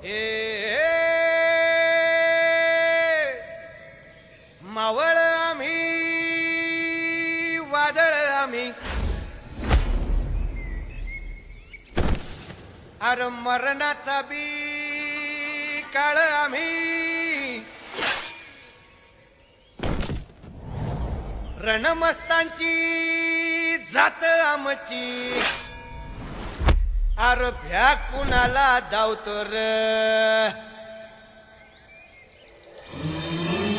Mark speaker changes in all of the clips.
Speaker 1: ए मावळ आम्ही वादळ आम्ही अरे मरणाचा बी काळ आम्ही रणमस्तांची जात आमची अरे भ्या कुणाला धावतो र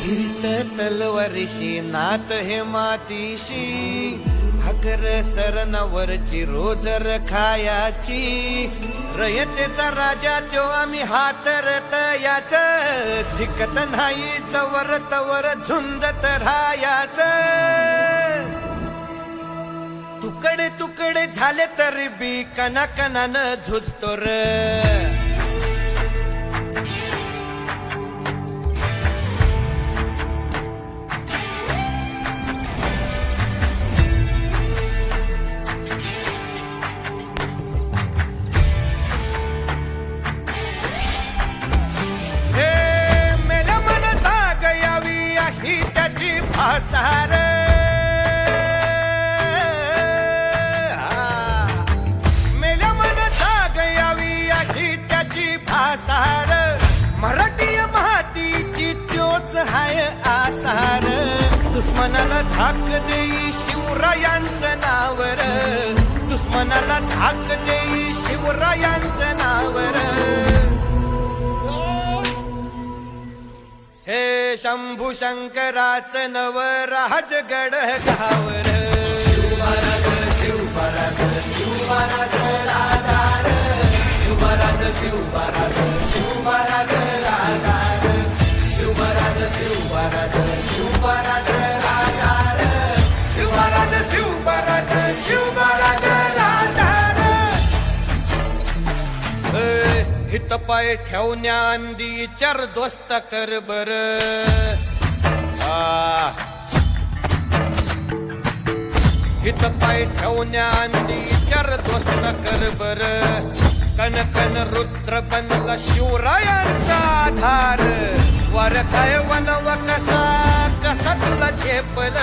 Speaker 1: फिरत तलवारीशी नात हे मातीशी भाकर सरणावरची रोजर खायाची रयतेचा राजा त्यो आम्ही हातरत याच जिकत नाही जवर तवर झुंजत राहायाच तुकडे तुकडे झाले तरी बी कणाकणानं झुजतो र मेल्या मन जाग यावी अशी त्याची भासार आसार मराठी मातीची त्योच हाय आसार दुश्मनाला धाक देई शिवरायांचं नावर दुश्मनाला धाक देई शिवरायांचं नावर हे शंभू शंकराचं नव राजगड गावर शिवमहाराज शिवमहाराज शिवमहाराज राजार शिवमहाराज शिवमहाराज शिवमहाराज राजार शिवमहाराज शिवमहाराज शिवमहाराज राजार शिवमहाराज शिवमहाराज शिवमहाराज राजार हित पाय ठेवण्या अंदी चार दोस्त कर बर हित पाय ठेवण्या अंदी चार दोस्त कर बर कन कन रुद्र बनला शिवरायांचा आधार वर काय वनव कसा कसा तुला झेपल